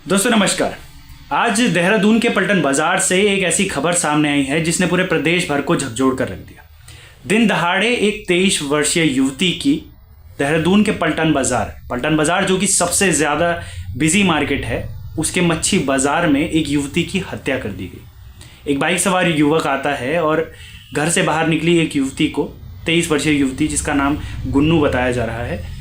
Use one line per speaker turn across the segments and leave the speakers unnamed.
दोस्तों नमस्कार। आज देहरादून के पलटन बाजार से एक ऐसी खबर सामने आई है जिसने पूरे प्रदेश भर को झकझोर कर रख दिया। दिन दहाड़े एक 23 वर्षीय युवती की देहरादून के पलटन बाजार जो कि सबसे ज़्यादा बिजी मार्केट है, उसके मच्छी बाजार में एक युवती की हत्या कर दी गई। एक बाइक सवार युवक आता है और घर से बाहर निकली एक युवती को, 23 वर्षीय युवती जिसका नाम गुन्नू बताया जा रहा है,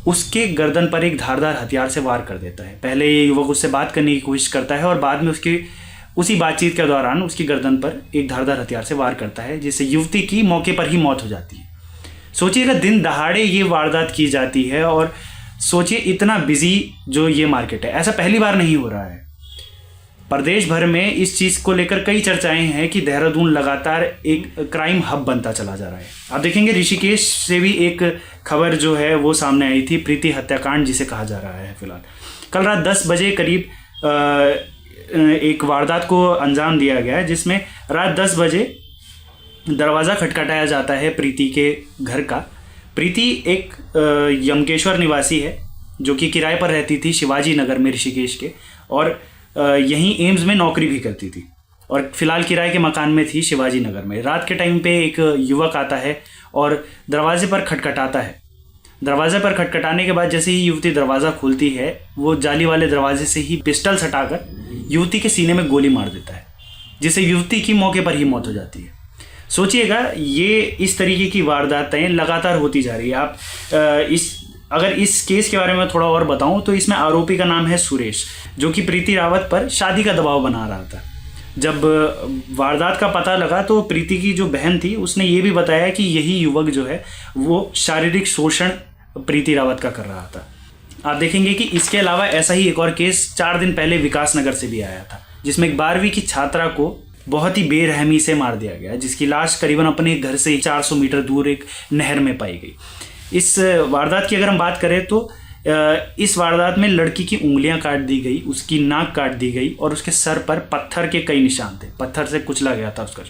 उसके गर्दन पर एक धारदार हथियार से वार कर देता है। पहले ये युवक उससे बात करने की कोशिश करता है और बाद में उसी बातचीत के दौरान उसकी गर्दन पर एक धारदार हथियार से वार करता है, जिससे युवती की मौके पर ही मौत हो जाती है। सोचिएगा, दिन दहाड़े ये वारदात की जाती है और सोचिए इतना बिजी जो ये मार्केट है, ऐसा पहली बार नहीं हो रहा है। प्रदेश भर में इस चीज़ को लेकर कई चर्चाएं हैं कि देहरादून लगातार एक क्राइम हब बनता चला जा रहा है। आप देखेंगे ऋषिकेश से भी एक खबर जो है वो सामने आई थी, प्रीति हत्याकांड जिसे कहा जा रहा है। फिलहाल कल रात 10 बजे करीब एक वारदात को अंजाम दिया गया है, जिसमें रात 10 बजे दरवाज़ा खटखटाया जाता है प्रीति के घर का। प्रीति एक यमकेश्वर निवासी है जो कि किराए पर रहती थी शिवाजी नगर में ऋषिकेश के, और यहीं एम्स में नौकरी भी करती थी और फिलहाल किराए के मकान में थी शिवाजी नगर में। रात के टाइम पे एक युवक आता है और दरवाजे पर खटखटाता है। दरवाजे पर खटखटाने के बाद जैसे ही युवती दरवाज़ा खोलती है, वो जाली वाले दरवाजे से ही पिस्टल सटाकर युवती के सीने में गोली मार देता है, जिससे युवती की मौके पर ही मौत हो जाती है। सोचिएगा, ये इस तरीके की वारदातें लगातार होती जा रही है। आप अगर इस केस के बारे में थोड़ा और बताऊं तो इसमें आरोपी का नाम है सुरेश, जो कि प्रीति रावत पर शादी का दबाव बना रहा था। जब वारदात का पता लगा तो प्रीति की जो बहन थी उसने ये भी बताया कि यही युवक जो है वो शारीरिक शोषण प्रीति रावत का कर रहा था। आप देखेंगे कि इसके अलावा ऐसा ही एक और केस 4 दिन पहले विकासनगर से भी आया था, जिसमें एक 12वीं की छात्रा को बहुत ही बेरहमी से मार दिया गया, जिसकी लाश करीबन अपने घर से 400 मीटर दूर एक नहर में पाई गई। इस वारदात की अगर हम बात करें तो इस वारदात में लड़की की उंगलियां काट दी गई, उसकी नाक काट दी गई और उसके सर पर पत्थर के कई निशान थे, पत्थर से कुचला गया था उसका।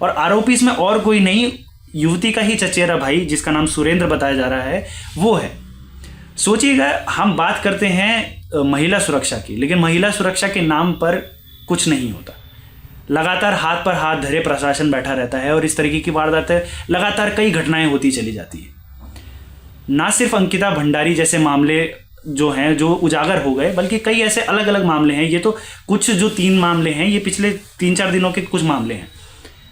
और आरोपी इसमें और कोई नहीं, युवती का ही चचेरा भाई जिसका नाम सुरेंद्र बताया जा रहा है वो है। सोचिएगा, हम बात करते हैं महिला सुरक्षा की, लेकिन महिला सुरक्षा के नाम पर कुछ नहीं होता। लगातार हाथ पर हाथ धरे प्रशासन बैठा रहता है और इस तरीके की वारदातें लगातार कई घटनाएं होती चली जाती है। ना सिर्फ अंकिता भंडारी जैसे मामले जो हैं जो उजागर हो गए, बल्कि कई ऐसे अलग अलग मामले हैं। ये तो कुछ जो 3 मामले हैं, ये पिछले 3-4 दिनों के कुछ मामले हैं।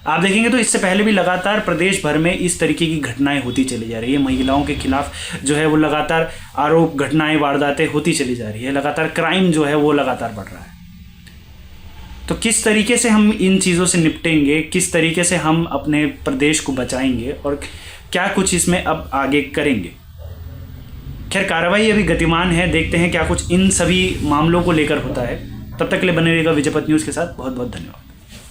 आप देखेंगे तो इससे पहले भी लगातार प्रदेश भर में इस तरीके की घटनाएं होती चली जा रही है। महिलाओं के खिलाफ जो है वो लगातार आरोप, घटनाएं, वारदातें होती चली जा रही है। लगातार क्राइम जो है वो लगातार बढ़ रहा है। तो किस तरीके से हम इन चीज़ों से निपटेंगे, किस तरीके से हम अपने प्रदेश को बचाएंगे और क्या कुछ इसमें अब आगे करेंगे। खैर, कार्रवाई अभी गतिमान है, देखते हैं क्या कुछ इन सभी मामलों को लेकर होता है। तब तक के लिए बने रहिएगा विजयपथ न्यूज़ के साथ। बहुत बहुत धन्यवाद।